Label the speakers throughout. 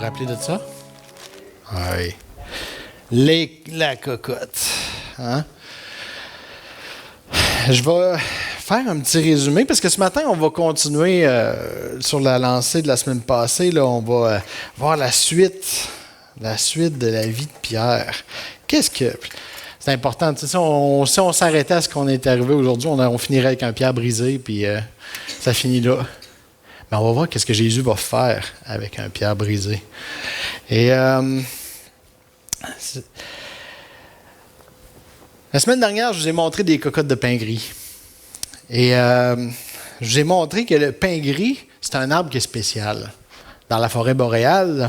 Speaker 1: rappelez de ça? Oui. La cocotte. Hein? Je vais faire un petit résumé parce que ce matin, on va continuer sur la lancée de la semaine passée. Là, on va voir la suite de la vie de Pierre. Qu'est-ce que... C'est important. Si on s'arrêtait à ce qu'on est arrivé aujourd'hui, on finirait avec un Pierre brisé, puis ça finit là. Mais on va voir qu'est-ce que Jésus va faire avec un Pierre brisé. Et la semaine dernière, je vous ai montré des cocottes de pain gris. Et je vous ai montré que le pain gris, c'est un arbre qui est spécial. Dans la forêt boréale,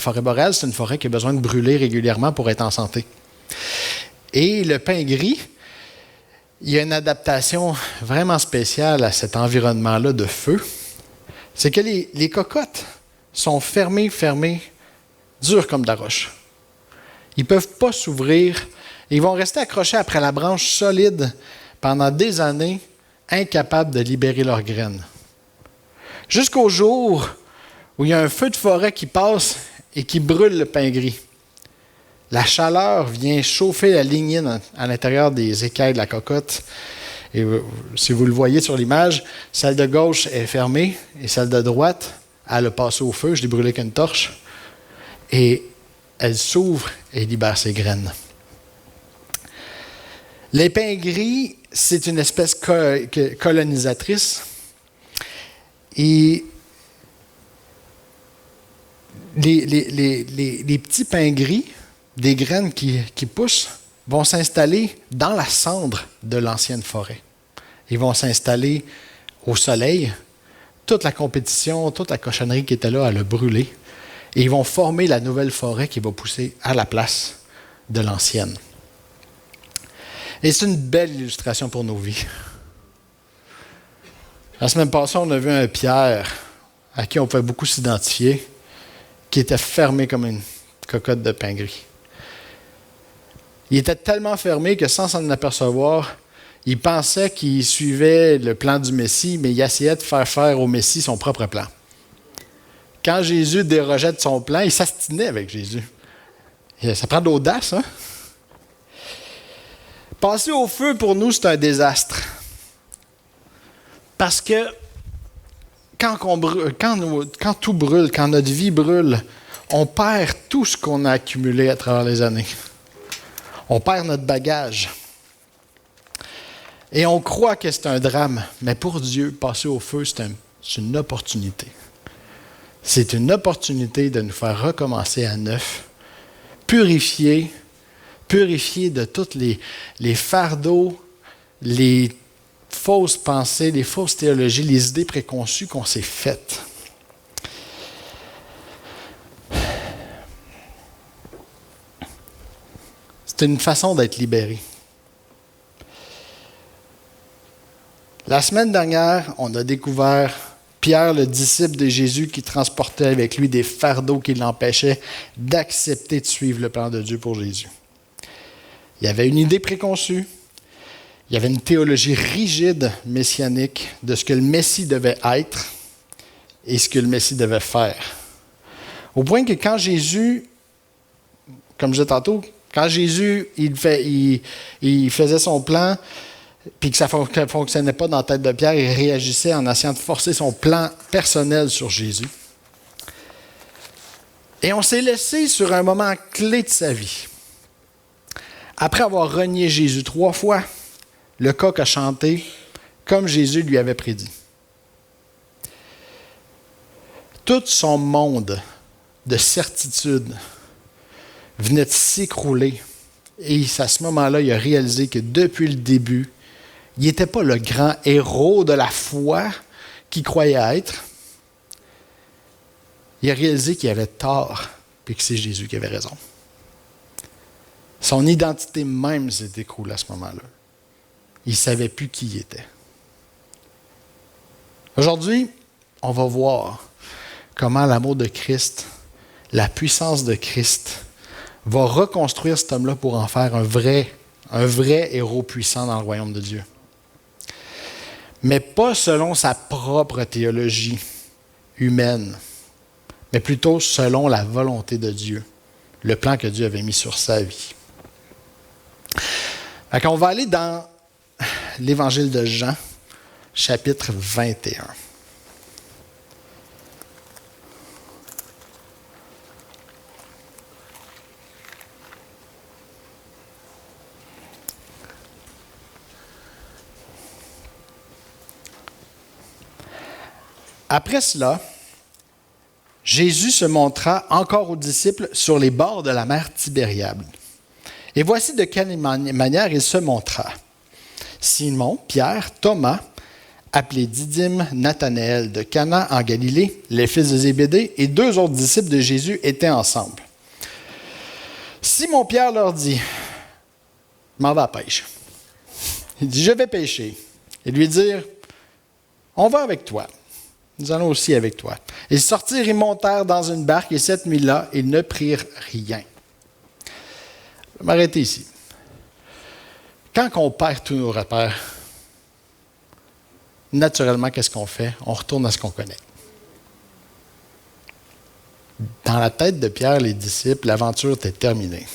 Speaker 1: c'est une forêt qui a besoin de brûler régulièrement pour être en santé. Et le pain gris, il y a une adaptation vraiment spéciale à cet environnement-là de feu. C'est que les cocottes sont fermées, dures comme de la roche. Ils ne peuvent pas s'ouvrir. Ils vont rester accrochés après la branche solide pendant des années, incapables de libérer leurs graines. Jusqu'au jour où il y a un feu de forêt qui passe et qui brûle le pain gris. La chaleur vient chauffer la lignine à l'intérieur des écailles de la cocotte. Et si vous le voyez sur l'image, celle de gauche est fermée et celle de droite, elle a passé au feu. Je l'ai brûlée avec une torche. Et elle s'ouvre et libère ses graines. Les pains gris, c'est une espèce colonisatrice. Et les petits pains gris, des graines qui poussent, vont s'installer dans la cendre de l'ancienne forêt. Ils vont s'installer au soleil. Toute la compétition, toute la cochonnerie qui était là, elle a brûlé. Et ils vont former la nouvelle forêt qui va pousser à la place de l'ancienne. Et c'est une belle illustration pour nos vies. La semaine passée, on a vu un Pierre à qui on pouvait beaucoup s'identifier, qui était fermé comme une cocotte de pain gris. Il était tellement fermé que sans s'en apercevoir, il pensait qu'il suivait le plan du Messie, mais il essayait de faire au Messie son propre plan. Quand Jésus dérogeait de son plan, il s'astinait avec Jésus. Ça prend de l'audace, hein? Passer au feu, pour nous, c'est un désastre. Parce que quand tout brûle, quand notre vie brûle, on perd tout ce qu'on a accumulé à travers les années. On perd notre bagage. Et on croit que c'est un drame. Mais pour Dieu, passer au feu, c'est une opportunité. C'est une opportunité de nous faire recommencer à neuf, purifier de tous les fardeaux, les fausses pensées, les fausses théologies, les idées préconçues qu'on s'est faites. C'est une façon d'être libéré. La semaine dernière, on a découvert Pierre, le disciple de Jésus, qui transportait avec lui des fardeaux qui l'empêchaient d'accepter de suivre le plan de Dieu pour Jésus. Il y avait une idée préconçue, il y avait une théologie rigide messianique de ce que le Messie devait être et ce que le Messie devait faire. Au point que quand Jésus, comme je disais tantôt, quand Jésus il faisait son plan, puis que ça ne fonctionnait pas dans la tête de Pierre, il réagissait en essayant de forcer son plan personnel sur Jésus. Et on s'est laissé sur un moment clé de sa vie. Après avoir renié Jésus 3 fois, le coq a chanté comme Jésus lui avait prédit. Tout son monde de certitude venait de s'écrouler. Et à ce moment-là, il a réalisé que depuis le début, il n'était pas le grand héros de la foi qu'il croyait être. Il a réalisé qu'il avait tort, puis que c'est Jésus qui avait raison. Son identité même s'est écroulée à ce moment-là. Il ne savait plus qui il était. Aujourd'hui, on va voir comment l'amour de Christ, la puissance de Christ, va reconstruire cet homme-là pour en faire un vrai héros puissant dans le royaume de Dieu. Mais pas selon sa propre théologie humaine, mais plutôt selon la volonté de Dieu, le plan que Dieu avait mis sur sa vie. On va aller dans l'Évangile de Jean, chapitre 21. Après cela, Jésus se montra encore aux disciples sur les bords de la mer Tibériade. Et voici de quelle manière il se montra. Simon, Pierre, Thomas, appelé Didyme, Nathanaël de Cana en Galilée, les fils de Zébédée et 2 autres disciples de Jésus étaient ensemble. Simon-Pierre leur dit, « Je m'en vais à la pêche. » Il dit, « Je vais pêcher. » Et lui dire, « On va avec toi. Nous allons aussi avec toi. » Ils sortirent et montèrent dans une barque et cette nuit-là, ils ne prirent rien. Je vais m'arrêter ici. Quand on perd tous nos repères, naturellement, qu'est-ce qu'on fait? On retourne à ce qu'on connaît. Dans la tête de Pierre, les disciples, l'aventure était terminée.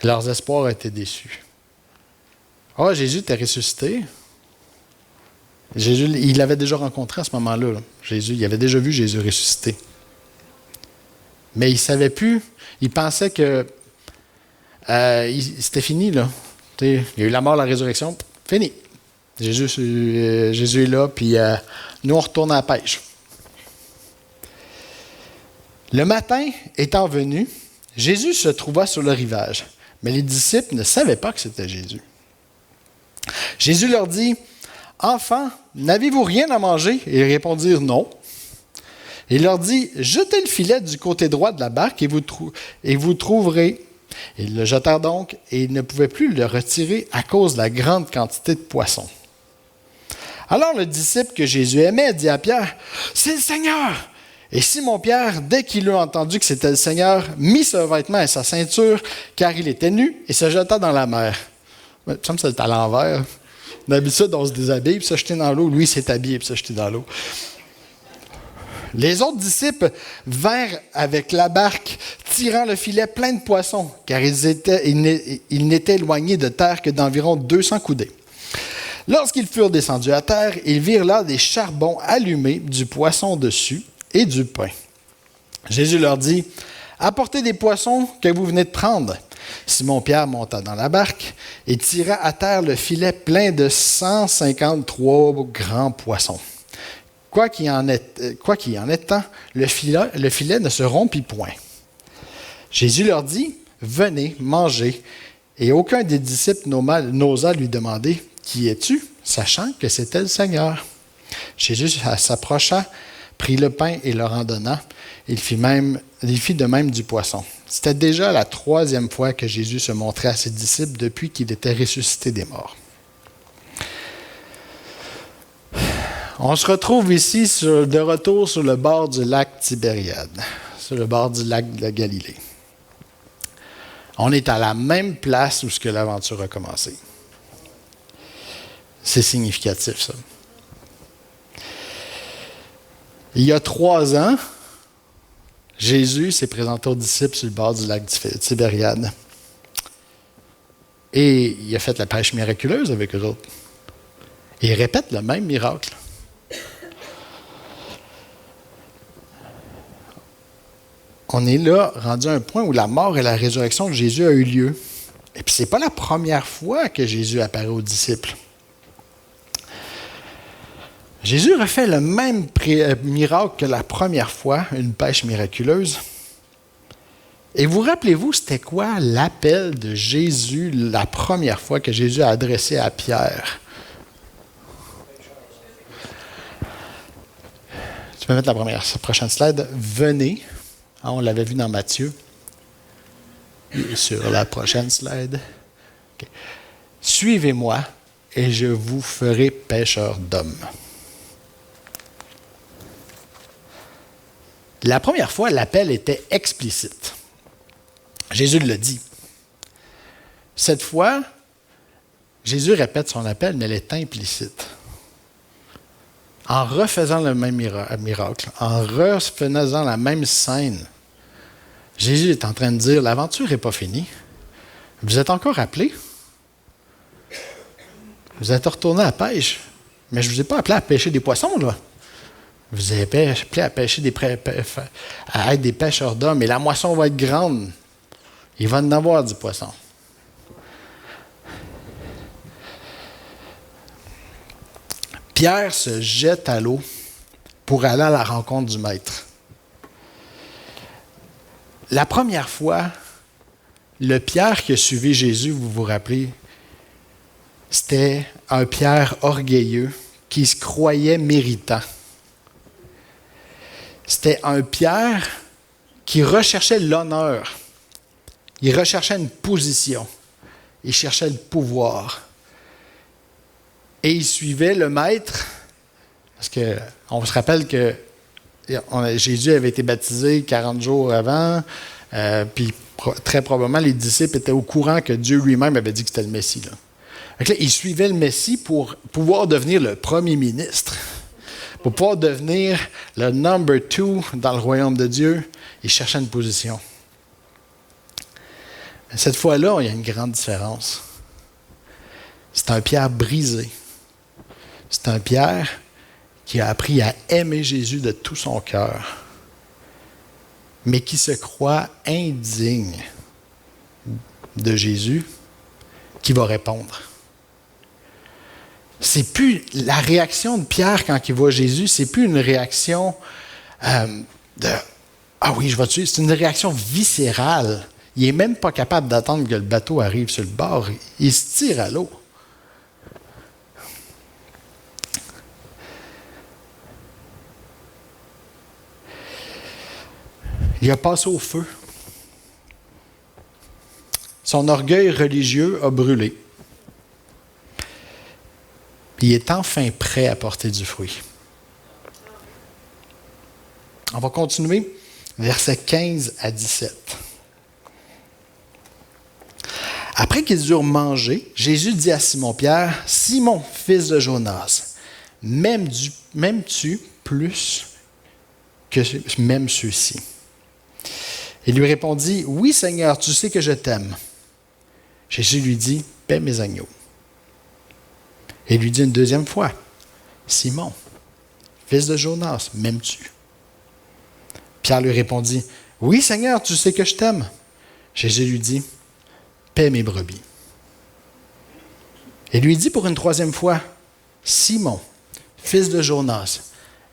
Speaker 1: Leurs espoirs étaient déçus. Ah, Jésus était ressuscité. Jésus, il l'avait déjà rencontré à ce moment-là. Là. Jésus, il avait déjà vu Jésus ressuscité. Mais il ne savait plus. Il pensait que c'était fini. Là. Il y a eu la mort, la résurrection. Fini. Jésus est là, puis nous, on retourne à la pêche. Le matin étant venu, Jésus se trouva sur le rivage. Mais les disciples ne savaient pas que c'était Jésus. Jésus leur dit, « Enfants, n'avez-vous rien à manger? » Ils répondirent non. Il leur dit, « Jetez le filet du côté droit de la barque et vous trouverez. » Ils le jetèrent donc et ils ne pouvaient plus le retirer à cause de la grande quantité de poissons. Alors le disciple que Jésus aimait dit à Pierre, « C'est le Seigneur! » Et Simon-Pierre, dès qu'il eut entendu que c'était le Seigneur, mit ce vêtement et sa ceinture, car il était nu, et se jeta dans la mer. Il me semble que c'est à l'envers. D'habitude, on se déshabille, puis se jeter dans l'eau. Lui, il s'est habillé, puis se jeter dans l'eau. Les autres disciples vinrent avec la barque, tirant le filet plein de poissons, car ils n'étaient éloignés de terre que d'environ 200 coudées. Lorsqu'ils furent descendus à terre, ils virent là des charbons allumés, du poisson dessus et du pain. Jésus leur dit, « Apportez des poissons que vous venez de prendre. » Simon-Pierre monta dans la barque et tira à terre le filet plein de 153 grands poissons. Quoi qu'il en ait tant, le filet ne se rompit point. Jésus leur dit, « Venez, mangez. » Et aucun des disciples n'osa lui demander, « Qui es-tu? » sachant que c'était le Seigneur. Jésus s'approcha, prit le pain et leur en donna. Il fit de même du poisson. C'était déjà la 3e fois que Jésus se montrait à ses disciples depuis qu'il était ressuscité des morts. On se retrouve ici de retour sur le bord du lac Tibériade, sur le bord du lac de Galilée. On est à la même place où l'aventure a commencé. C'est significatif, ça. Il y a 3 ans, Jésus s'est présenté aux disciples sur le bord du lac Tibériade. Et il a fait la pêche miraculeuse avec eux autres. Et il répète le même miracle. On est là, rendu à un point où la mort et la résurrection de Jésus a eu lieu. Et puis, ce n'est pas la première fois que Jésus apparaît aux disciples. Jésus refait le même miracle que la première fois, une pêche miraculeuse. Et vous rappelez-vous, c'était quoi l'appel de Jésus la première fois que Jésus a adressé à Pierre? Tu peux mettre la prochaine slide. Venez. On l'avait vu dans Matthieu. Et sur la prochaine slide. Okay. Suivez-moi et je vous ferai pêcheurs d'hommes. La première fois, l'appel était explicite. Jésus le dit. Cette fois, Jésus répète son appel, mais elle est implicite. en refaisant le même miracle, en refaisant la même scène, Jésus est en train de dire, l'aventure n'est pas finie. Vous êtes encore appelés. Vous êtes retournés à la pêche. Mais je ne vous ai pas appelé à pêcher des poissons, là. Je vous ai appelé à pêcher à être des pêcheurs d'hommes. Et la moisson va être grande. Il va en avoir du poisson. Pierre se jette à l'eau pour aller à la rencontre du Maître. La première fois, le Pierre qui a suivi Jésus, vous vous rappelez, c'était un Pierre orgueilleux qui se croyait méritant. C'était un Pierre qui recherchait l'honneur. Il recherchait une position. Il cherchait le pouvoir. Et il suivait le Maître, parce qu'on se rappelle que Jésus avait été baptisé 40 jours avant, puis très probablement les disciples étaient au courant que Dieu lui-même avait dit que c'était le Messie. Donc là, il suivait le Messie pour pouvoir devenir le premier ministre, pour pouvoir devenir le number 2 dans le royaume de Dieu. Il cherchait une position. Mais cette fois-là, il y a une grande différence. C'est un Pierre brisé. C'est un Pierre qui a appris à aimer Jésus de tout son cœur, mais qui se croit indigne de Jésus, qui va répondre. C'est plus la réaction de Pierre quand il voit Jésus, c'est plus une réaction de « Ah oui, je vais te tuer », c'est une réaction viscérale. Il n'est même pas capable d'attendre que le bateau arrive sur le bord. Il se tire à l'eau. Il a passé au feu. Son orgueil religieux a brûlé. Il est enfin prêt à porter du fruit. On va continuer, versets 15 à 17. Après qu'ils eurent mangé, Jésus dit à Simon-Pierre, « Simon, fils de Jonas, m'aimes-tu plus que même ceux-ci? » Il lui répondit, « Oui, Seigneur, tu sais que je t'aime. » Jésus lui dit, « Paie mes agneaux. » Et il lui dit une deuxième fois, « Simon, fils de Jonas, m'aimes-tu? » Pierre lui répondit, « Oui, Seigneur, tu sais que je t'aime. » Jésus lui dit, « Paie mes brebis. » Et lui dit pour une troisième fois, « Simon, fils de Jonas,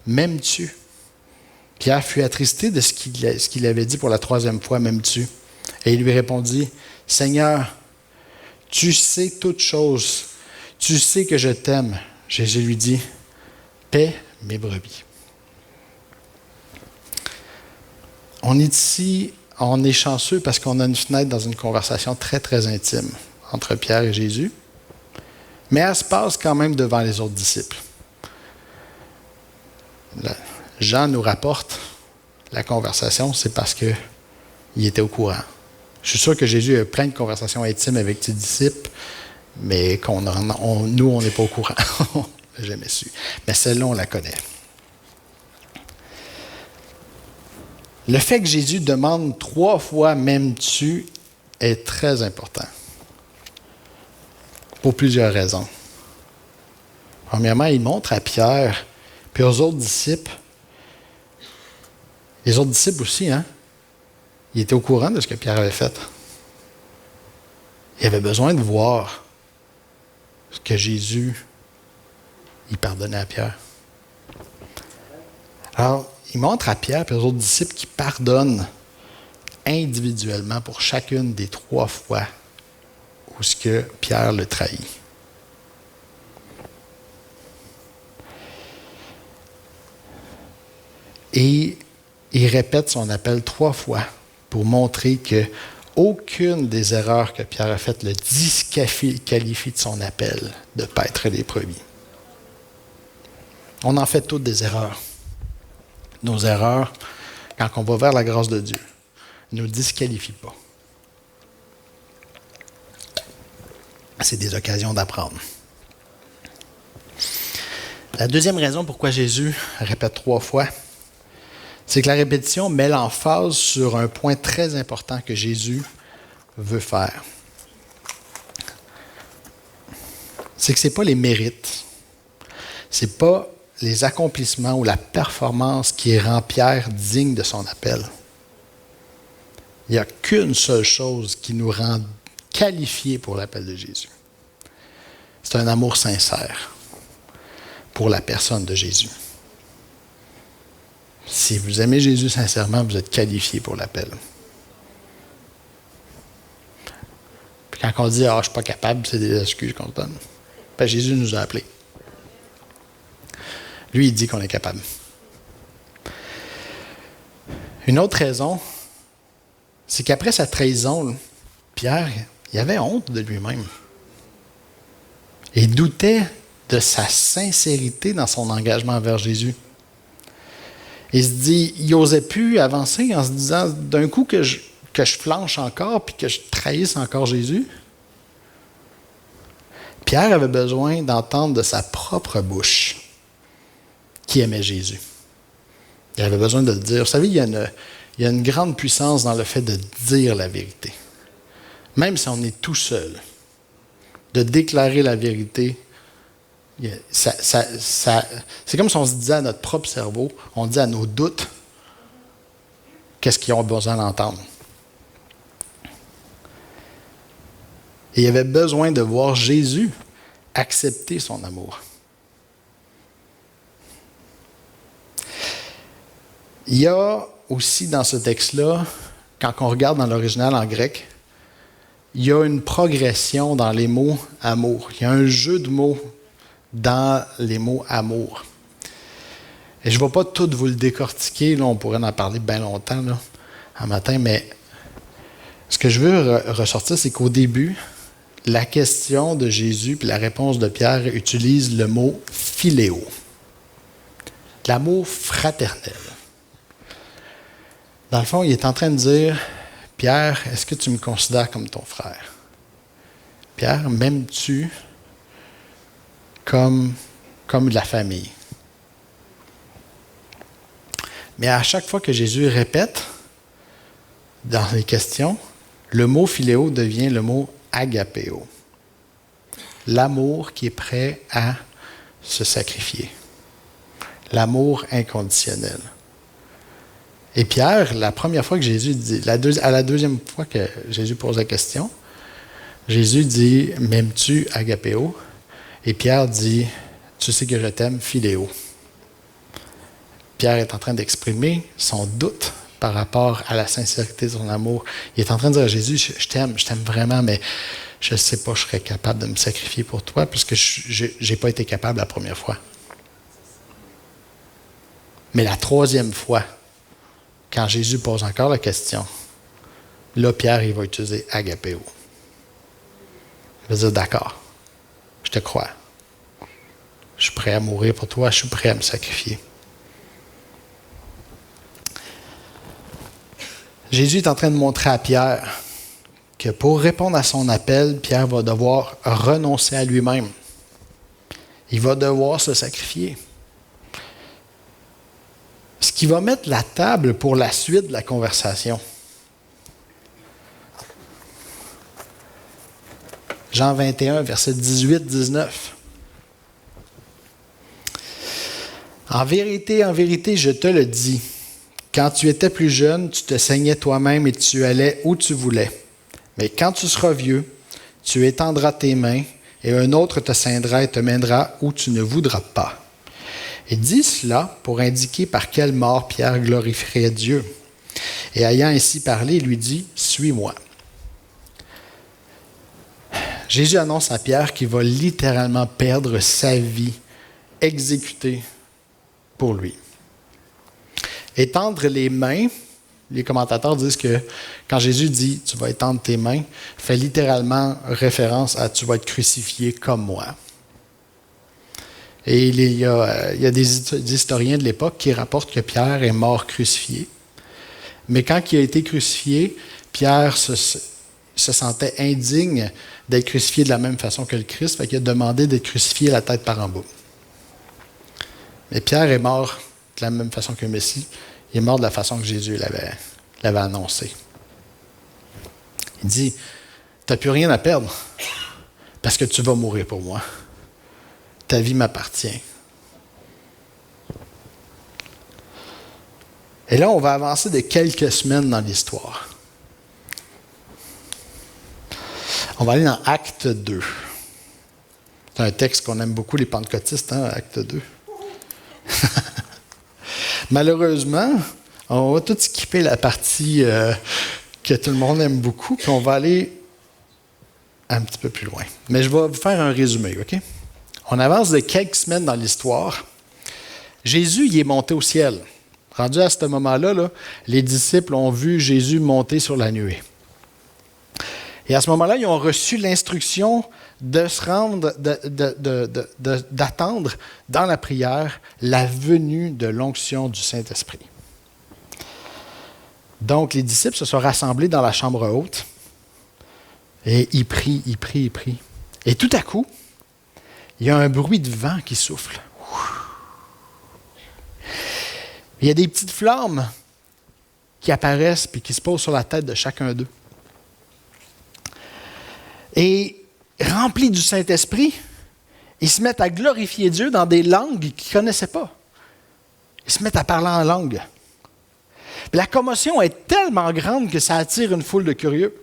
Speaker 1: m'aimes-tu? » Pierre fut attristé de ce qu'il avait dit pour la troisième fois, « M'aimes-tu? » Et il lui répondit, « Seigneur, tu sais toutes choses. Tu sais que je t'aime. » Jésus lui dit, « Paie mes brebis. » On est ici, on est chanceux parce qu'on a une fenêtre dans une conversation très, très intime entre Pierre et Jésus. Mais elle se passe quand même devant les autres disciples. Jean nous rapporte la conversation, c'est parce qu'il était au courant. Je suis sûr que Jésus a eu plein de conversations intimes avec ses disciples, mais nous, on n'est pas au courant. On n'a jamais su. Mais celle-là, on la connaît. Le fait que Jésus demande 3 fois « M'aimes-tu » est très important. Pour plusieurs raisons. Premièrement, il montre à Pierre, puis aux autres disciples, les autres disciples aussi, ils étaient au courant de ce que Pierre avait fait. Il avait besoin de voir ce que Jésus, il pardonnait à Pierre. Alors, il montre à Pierre et aux autres disciples qui pardonnent individuellement pour chacune des 3 fois où ce que Pierre le trahit. Et il répète son appel 3 fois pour montrer que aucune des erreurs que Pierre a faites le disqualifie de son appel de paître les brebis. On en fait toutes des erreurs. Nos erreurs, quand on va vers la grâce de Dieu, ne nous disqualifient pas. C'est des occasions d'apprendre. La deuxième raison pourquoi Jésus répète 3 fois, c'est que la répétition met l'emphase sur un point très important que Jésus veut faire. C'est que ce n'est pas les mérites, ce n'est pas les accomplissements ou la performance qui rend Pierre digne de son appel. Il n'y a qu'une seule chose qui nous rend qualifiés pour l'appel de Jésus. C'est un amour sincère pour la personne de Jésus. Si vous aimez Jésus sincèrement, vous êtes qualifié pour l'appel. Puis quand on dit « Ah, je ne suis pas capable », c'est des excuses qu'on donne. Ben, Jésus nous a appelés. Lui, il dit qu'on est capable. Une autre raison, c'est qu'après sa trahison, Pierre, il avait honte de lui-même. Il doutait de sa sincérité dans son engagement envers Jésus. Il se dit, il n'osait plus avancer en se disant d'un coup que je flanche encore puis que je trahisse encore Jésus. Pierre avait besoin d'entendre de sa propre bouche qu'il aimait Jésus. Il avait besoin de le dire. Vous savez, il y a une grande puissance dans le fait de dire la vérité. Même si on est tout seul, de déclarer la vérité, c'est comme si on se disait à notre propre cerveau, on dit à nos doutes, qu'est-ce qu'ils ont besoin d'entendre. Et il avait besoin de voir Jésus accepter son amour. Il y a aussi dans ce texte-là, quand on regarde dans l'original en grec, il y a une progression dans les mots amour. Il y a un jeu de mots dans les mots amour. Et je ne vais pas tout vous le décortiquer, là, on pourrait en parler bien longtemps là, un matin, mais ce que je veux ressortir, c'est qu'au début, la question de Jésus puis la réponse de Pierre utilisent le mot philéo, l'amour fraternel. Dans le fond, il est en train de dire, Pierre, est-ce que tu me considères comme ton frère? Pierre, m'aimes-tu comme de la famille? Mais à chaque fois que Jésus répète dans les questions, le mot philéo devient le mot agapéo. L'amour qui est prêt à se sacrifier. L'amour inconditionnel. Et Pierre, la première fois que Jésus dit, à la deuxième fois que Jésus pose la question, Jésus dit, m'aimes-tu agapéo? Et Pierre dit, tu sais que je t'aime, philéo. Pierre est en train d'exprimer son doute par rapport à la sincérité de son amour. Il est en train de dire à Jésus, je t'aime vraiment, mais je ne sais pas, je serais capable de me sacrifier pour toi, puisque je n'ai pas été capable la première fois. Mais la troisième fois, quand Jésus pose encore la question, là, Pierre, il va utiliser agapéo. Il va dire, d'accord, je te crois. Je suis prêt à mourir pour toi, je suis prêt à me sacrifier. Jésus est en train de montrer à Pierre que pour répondre à son appel, Pierre va devoir renoncer à lui-même. Il va devoir se sacrifier. Ce qui va mettre la table pour la suite de la conversation. Jean 21, versets 18-19. En vérité, je te le dis, quand tu étais plus jeune, tu te saignais toi-même et tu allais où tu voulais. Mais quand tu seras vieux, tu étendras tes mains et un autre te ceindra et te mènera où tu ne voudras pas. Il dit cela pour indiquer par quelle mort Pierre glorifierait Dieu. Et ayant ainsi parlé, il lui dit, « Suis-moi ». Jésus annonce à Pierre qu'il va littéralement perdre sa vie exécutée pour lui. Étendre les mains, les commentateurs disent que quand Jésus dit « tu vas étendre tes mains », fait littéralement référence à « tu vas être crucifié comme moi ». Et il y a des historiens de l'époque qui rapportent que Pierre est mort crucifié. Mais quand il a été crucifié, Pierre se sentait indigne d'être crucifié de la même façon que le Christ, fait qu'il a demandé d'être crucifié la tête par en bas. Mais Pierre est mort de la même façon qu'un Messie. Il est mort de la façon que Jésus l'avait annoncé. Il dit, tu n'as plus rien à perdre parce que tu vas mourir pour moi. Ta vie m'appartient. Et là, on va avancer de quelques semaines dans l'histoire. On va aller dans Acte 2. C'est un texte qu'on aime beaucoup, les pentecôtistes, hein, Acte 2. Malheureusement, on va tout skipper la partie que tout le monde aime beaucoup, puis on va aller un petit peu plus loin. Mais je vais vous faire un résumé, OK? On avance de quelques semaines dans l'histoire. Jésus, il est monté au ciel. Rendu à ce moment-là, là, les disciples ont vu Jésus monter sur la nuée. Et à ce moment-là, ils ont reçu l'instruction de se rendre, d'attendre dans la prière la venue de l'onction du Saint-Esprit. Donc, les disciples se sont rassemblés dans la chambre haute et ils prient. Et tout à coup, il y a un bruit de vent qui souffle. Il y a des petites flammes qui apparaissent et qui se posent sur la tête de chacun d'eux. Et remplis du Saint-Esprit, ils se mettent à glorifier Dieu dans des langues qu'ils ne connaissaient pas. Ils se mettent à parler en langue. La commotion est tellement grande que ça attire une foule de curieux.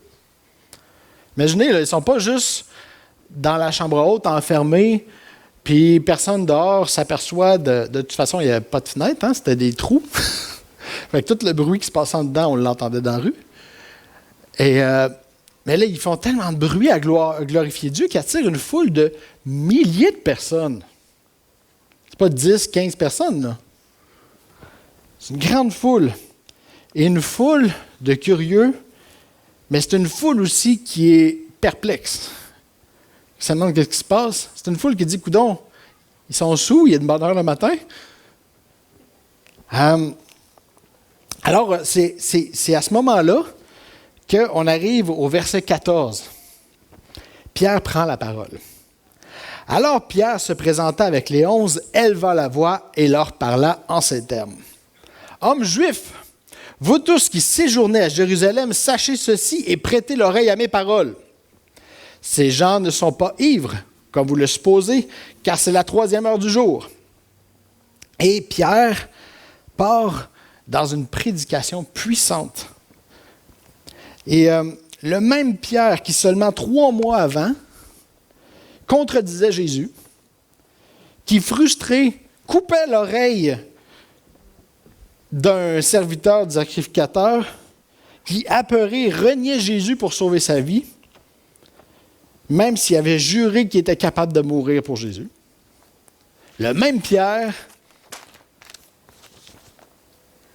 Speaker 1: Imaginez, là, ils ne sont pas juste dans la chambre haute, enfermés, puis personne dehors s'aperçoit de toute façon, il n'y avait pas de fenêtre, hein, c'était des trous. Fait que tout le bruit qui se passait en dedans, on l'entendait dans la rue. Mais là, ils font tellement de bruit à glorifier Dieu qu'ils attirent une foule de milliers de personnes. C'est pas 10, 15 personnes, là. C'est une grande foule. Et une foule de curieux, mais c'est une foule aussi qui est perplexe. Ils se demandent ce qui se passe. C'est une foule qui dit, coudonc, ils sont sous, il y a une bonne heure le matin. Alors, c'est à ce moment-là qu'on arrive au verset 14. Pierre prend la parole. Alors Pierre se présenta avec les 11, éleva la voix et leur parla en ces termes. « Hommes juifs, vous tous qui séjournez à Jérusalem, sachez ceci et prêtez l'oreille à mes paroles. Ces gens ne sont pas ivres, comme vous le supposez, car c'est la 3e heure du jour. » Et Pierre part dans une prédication puissante. Et le même Pierre qui seulement 3 mois avant contredisait Jésus, qui frustré coupait l'oreille d'un serviteur du sacrificateur, qui apeuré reniait Jésus pour sauver sa vie, même s'il avait juré qu'il était capable de mourir pour Jésus. Le même Pierre,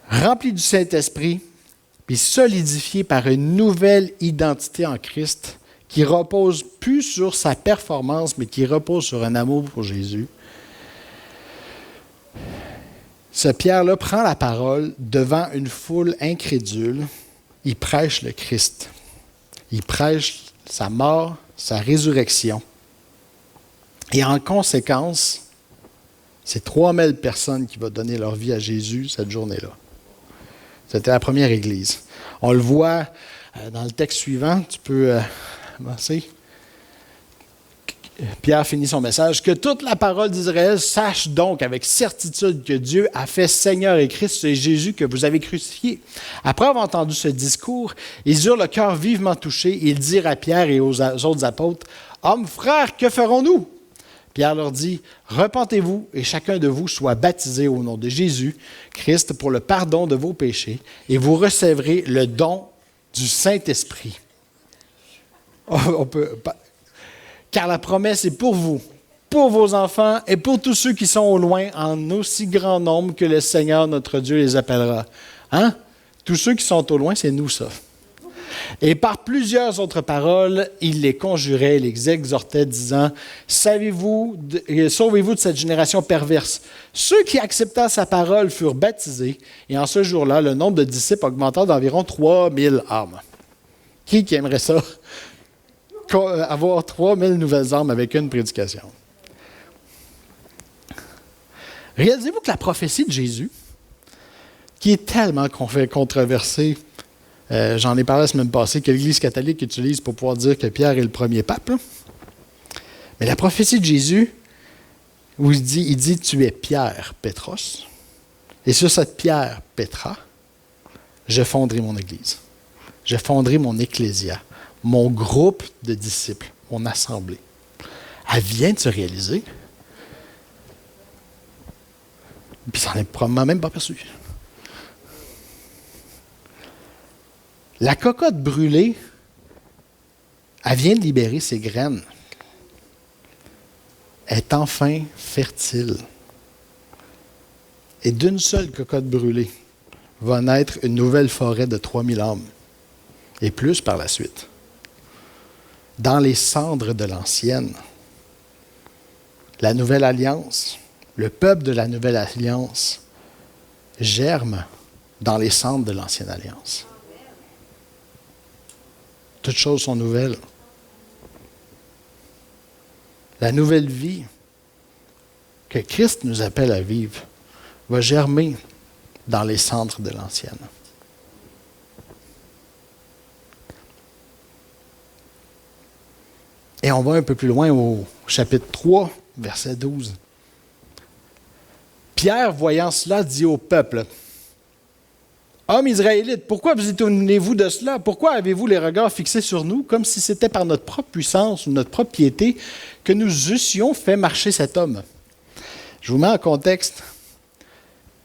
Speaker 1: rempli du Saint-Esprit, puis solidifié par une nouvelle identité en Christ, qui repose plus sur sa performance, mais qui repose sur un amour pour Jésus. Ce Pierre-là prend la parole devant une foule incrédule. Il prêche le Christ. Il prêche sa mort, sa résurrection. Et en conséquence, c'est 3000 personnes qui vont donner leur vie à Jésus cette journée-là. C'était la première église. On le voit dans le texte suivant. Tu peux avancer. Pierre finit son message. « Que toute la parole d'Israël sache donc avec certitude que Dieu a fait Seigneur et Christ, c'est Jésus que vous avez crucifié. » Après avoir entendu ce discours, ils eurent le cœur vivement touché. Ils dirent à Pierre et aux autres apôtres, « Hommes, frères, que ferons-nous? » Pierre leur dit, « Repentez-vous et chacun de vous soit baptisé au nom de Jésus, Christ, pour le pardon de vos péchés, et vous recevrez le don du Saint-Esprit. » Car la promesse est pour vous, pour vos enfants et pour tous ceux qui sont au loin, en aussi grand nombre que le Seigneur notre Dieu les appellera. Hein? Tous ceux qui sont au loin, c'est nous ça. Et par plusieurs autres paroles, il les conjurait, les exhortait, disant, « Sauvez-vous de cette génération perverse. » Ceux qui acceptèrent sa parole furent baptisés, et en ce jour-là, le nombre de disciples augmenta d'environ 3000 âmes. Qui aimerait ça? Avoir 3000 nouvelles âmes avec une prédication. Réalisez-vous que la prophétie de Jésus, qui est tellement controversée, j'en ai parlé la semaine passée, que l'Église catholique utilise pour pouvoir dire que Pierre est le premier pape, là. Mais la prophétie de Jésus, où il dit, tu es Pierre, Pétros, et sur cette pierre, Pétra, je fonderai mon Église. Je fonderai mon ecclésia, mon groupe de disciples, mon assemblée. Elle vient de se réaliser. Puis ça n'en est probablement même pas perçu. La cocotte brûlée, elle vient de libérer ses graines. Elle est enfin fertile. Et d'une seule cocotte brûlée va naître une nouvelle forêt de 3000 âmes. Et plus par la suite. Dans les cendres de l'ancienne, la nouvelle alliance, le peuple de la nouvelle alliance germe dans les cendres de l'ancienne alliance. Toutes choses sont nouvelles. La nouvelle vie que Christ nous appelle à vivre va germer dans les cendres de l'ancienne. Et on va un peu plus loin au chapitre 3, verset 12. Pierre, voyant cela, dit au peuple, « Hommes israélites, pourquoi vous étonnez-vous de cela? Pourquoi avez-vous les regards fixés sur nous, comme si c'était par notre propre puissance ou notre propre piété que nous eussions fait marcher cet homme? » Je vous mets en contexte.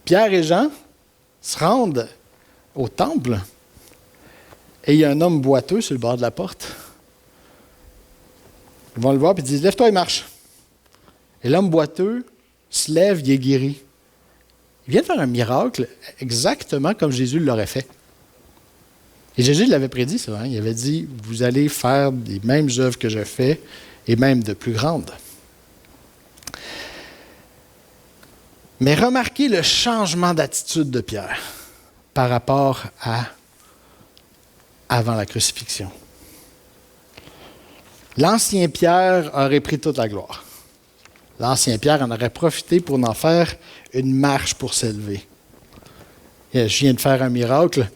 Speaker 1: Pierre et Jean se rendent au temple et il y a un homme boiteux sur le bord de la porte. Ils vont le voir et ils disent « Lève-toi et marche. » Et l'homme boiteux se lève, il est guéri. Il vient de faire un miracle exactement comme Jésus l'aurait fait. Et Jésus l'avait prédit, ça. Hein? Il avait dit « Vous allez faire les mêmes œuvres que je fais et même de plus grandes. » Mais remarquez le changement d'attitude de Pierre par rapport à avant la crucifixion. L'ancien Pierre aurait pris toute la gloire. L'ancien Pierre en aurait profité pour en faire une marche pour s'élever. Je viens de faire un miracle.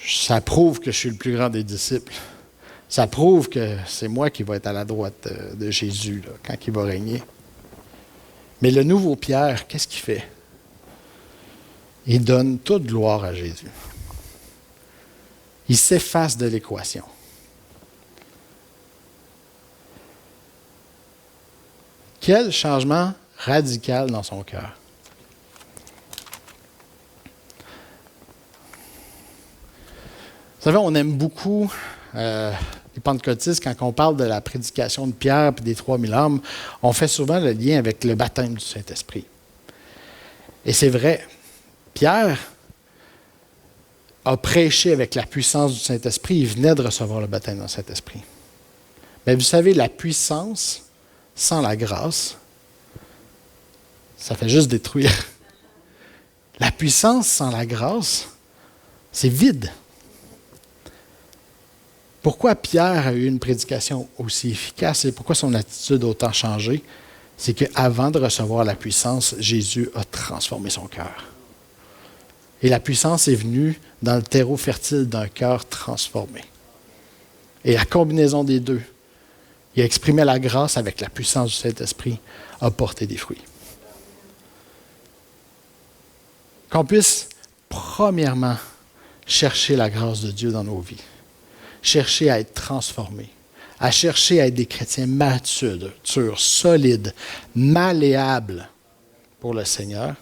Speaker 1: Ça prouve que je suis le plus grand des disciples. Ça prouve que c'est moi qui vais être à la droite de Jésus là, quand il va régner. Mais le nouveau Pierre, qu'est-ce qu'il fait? Il donne toute gloire à Jésus. Il s'efface de l'équation. Quel changement radical dans son cœur. Vous savez, on aime beaucoup les pentecôtistes, quand on parle de la prédication de Pierre et des 3000 âmes, on fait souvent le lien avec le baptême du Saint-Esprit. Et c'est vrai, Pierre a prêché avec la puissance du Saint-Esprit, il venait de recevoir le baptême du Saint-Esprit. Mais vous savez, la puissance sans la grâce, ça fait juste détruire. La puissance sans la grâce, c'est vide. Pourquoi Pierre a eu une prédication aussi efficace et pourquoi son attitude a autant changé? C'est qu'avant de recevoir la puissance, Jésus a transformé son cœur. Et la puissance est venue dans le terreau fertile d'un cœur transformé. Et la combinaison des deux, il a exprimé la grâce avec la puissance du Saint-Esprit, a porté des fruits. Qu'on puisse, premièrement, chercher la grâce de Dieu dans nos vies. Chercher à être transformés. À chercher à être des chrétiens matures, solides, malléables pour le Seigneur.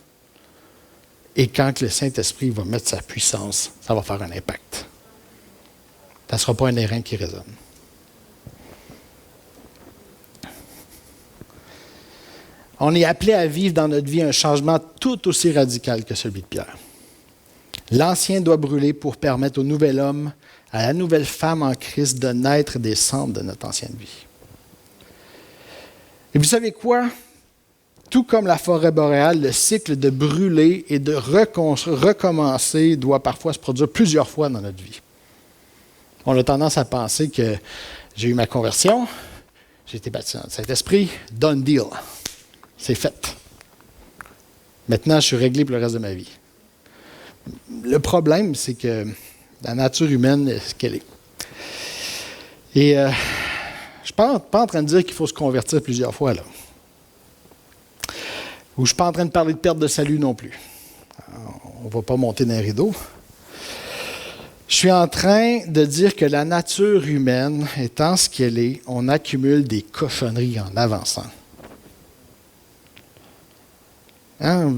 Speaker 1: Et quand le Saint-Esprit va mettre sa puissance, ça va faire un impact. Ça ne sera pas un airain qui résonne. On est appelé à vivre dans notre vie un changement tout aussi radical que celui de Pierre. L'ancien doit brûler pour permettre au nouvel homme, à la nouvelle femme en Christ de naître des cendres de notre ancienne vie. Et vous savez quoi? Tout comme la forêt boréale, le cycle de brûler et de recommencer doit parfois se produire plusieurs fois dans notre vie. On a tendance à penser que j'ai eu ma conversion, j'ai été baptisé dans le Saint-Esprit, done deal. C'est fait. Maintenant, je suis réglé pour le reste de ma vie. Le problème, c'est que la nature humaine est ce qu'elle est. Et je ne suis pas en train de dire qu'il faut se convertir plusieurs fois, là. Ou je ne suis pas en train de parler de perte de salut non plus. On ne va pas monter dans les rideaux. Je suis en train de dire que la nature humaine étant ce qu'elle est, on accumule des cochonneries en avançant. Hein?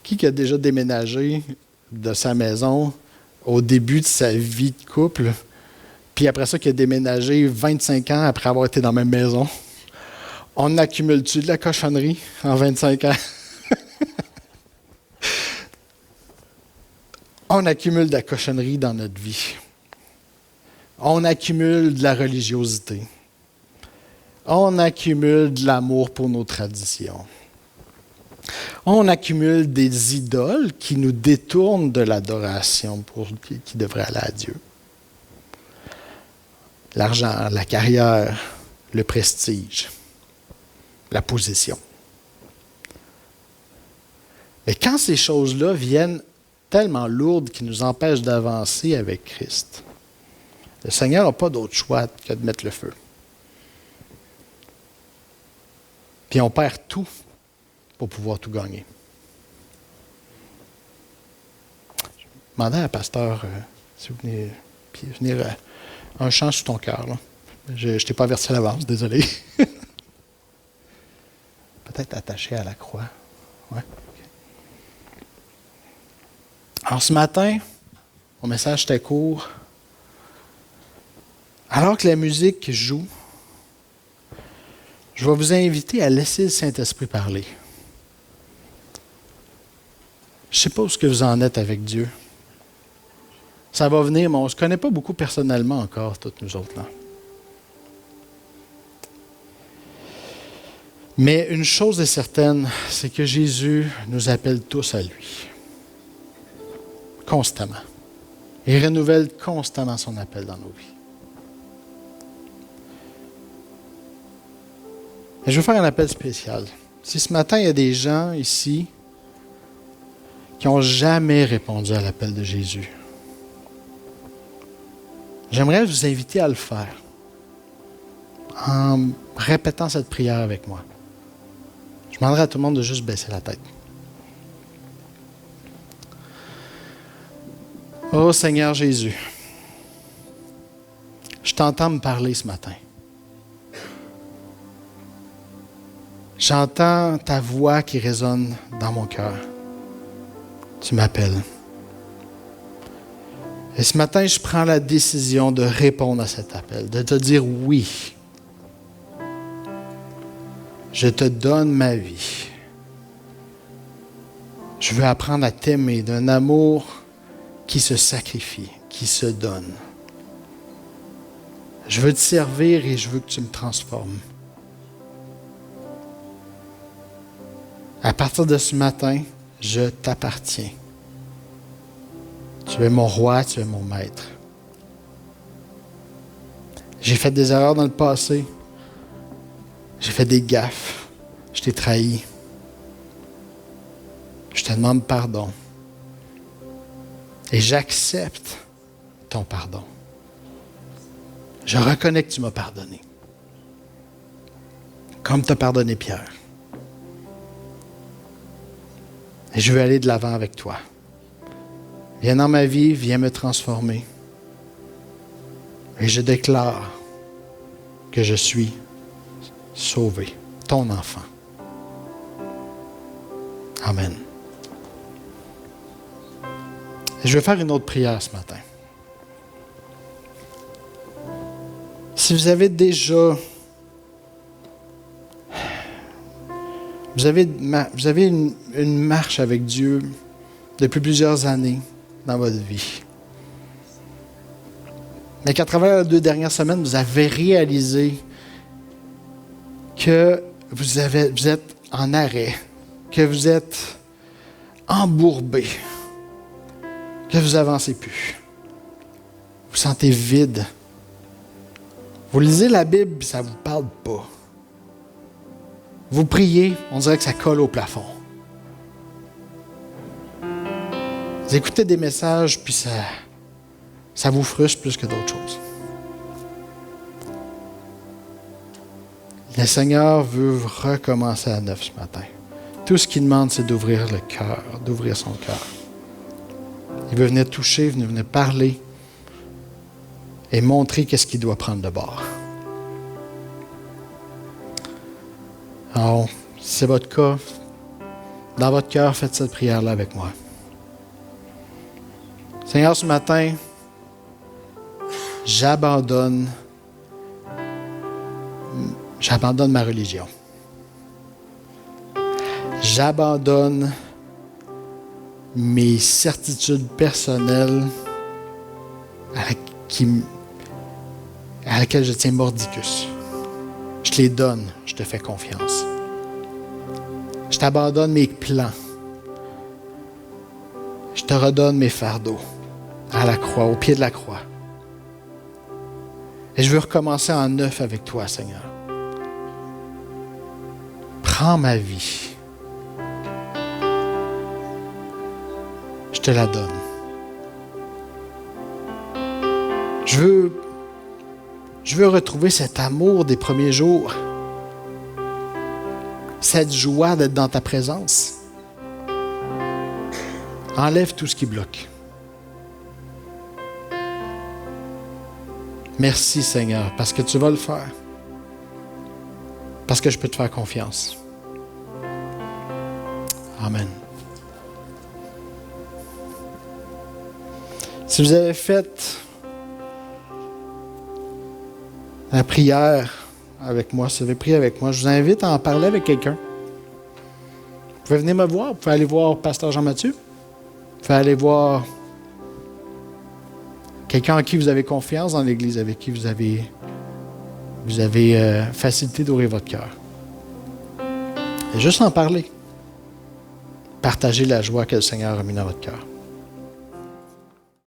Speaker 1: Qui a déjà déménagé de sa maison au début de sa vie de couple, puis après ça, qui a déménagé 25 ans après avoir été dans la même maison? On accumule-tu de la cochonnerie en 25 ans? On accumule de la cochonnerie dans notre vie. On accumule de la religiosité. On accumule de l'amour pour nos traditions. On accumule des idoles qui nous détournent de l'adoration qui devrait aller à Dieu. L'argent, la carrière, le prestige, la position. Mais quand ces choses-là viennent tellement lourdes qui nous empêchent d'avancer avec Christ, le Seigneur n'a pas d'autre choix que de mettre le feu. Puis on perd tout pour pouvoir tout gagner. Je demandais à la pasteur si vous venez venir un chant sur ton cœur. Là. Je ne t'ai pas averti à l'avance, désolé. Peut-être attaché à la croix. Ouais. Okay. Alors ce matin, mon message était court. Alors que la musique joue, je vais vous inviter à laisser le Saint-Esprit parler. Je ne sais pas où ce que vous en êtes avec Dieu. Ça va venir, mais on ne se connaît pas beaucoup personnellement encore, toutes nous autres là. Mais une chose est certaine, c'est que Jésus nous appelle tous à lui. Constamment. Il renouvelle constamment son appel dans nos vies. Et je veux faire un appel spécial. Si ce matin, il y a des gens ici qui n'ont jamais répondu à l'appel de Jésus, j'aimerais vous inviter à le faire en répétant cette prière avec moi. Je demanderai à tout le monde de juste baisser la tête. Oh Seigneur Jésus, je t'entends me parler ce matin. J'entends ta voix qui résonne dans mon cœur. Tu m'appelles. Et ce matin, je prends la décision de répondre à cet appel, de te dire oui. Je te donne ma vie. Je veux apprendre à t'aimer d'un amour qui se sacrifie, qui se donne. Je veux te servir et je veux que tu me transformes. À partir de ce matin, je t'appartiens. Tu es mon roi, tu es mon maître. J'ai fait des erreurs dans le passé. J'ai fait des gaffes. Je t'ai trahi. Je te demande pardon. Et j'accepte ton pardon. Je reconnais que tu m'as pardonné. Comme tu as pardonné Pierre. Et je veux aller de l'avant avec toi. Viens dans ma vie, viens me transformer. Et je déclare que je suis sauvé, ton enfant. Amen. Et je vais faire une autre prière ce matin. Si vous avez déjà... Vous avez une marche avec Dieu depuis plusieurs années dans votre vie. Mais qu'à travers les 2 dernières semaines, vous avez réalisé que vous êtes en arrêt, que vous êtes embourbé, que vous n'avancez plus. Vous vous sentez vide. Vous lisez la Bible et ça ne vous parle pas. Vous priez, on dirait que ça colle au plafond. Vous écoutez des messages, puis ça vous frustre plus que d'autres choses. Le Seigneur veut recommencer à neuf ce matin. Tout ce qu'il demande, c'est d'ouvrir le cœur, d'ouvrir son cœur. Il veut venir toucher, venir parler et montrer qu'est-ce qu'il doit prendre de bord. Alors, si c'est votre cas, dans votre cœur, faites cette prière-là avec moi. Seigneur, ce matin, j'abandonne ma religion. J'abandonne mes certitudes personnelles à laquelle je tiens mordicus. Je te les donne, je te fais confiance. Je t'abandonne mes plans. Je te redonne mes fardeaux à la croix, au pied de la croix. Et je veux recommencer en neuf avec toi, Seigneur. Prends ma vie. Je te la donne. Je veux retrouver cet amour des premiers jours. Cette joie d'être dans ta présence. Enlève tout ce qui bloque. Merci Seigneur, parce que tu vas le faire. Parce que je peux te faire confiance. Amen. Si vous avez fait la prière avec moi, si vous avez prié avec moi, je vous invite à en parler avec quelqu'un. Vous pouvez venir me voir, vous pouvez aller voir Pasteur Jean-Mathieu. Vous pouvez aller voir quelqu'un en qui vous avez confiance dans l'Église, avec qui vous avez facilité d'ouvrir votre cœur. Et juste en parler. Partagez la joie que le Seigneur a mis dans votre cœur.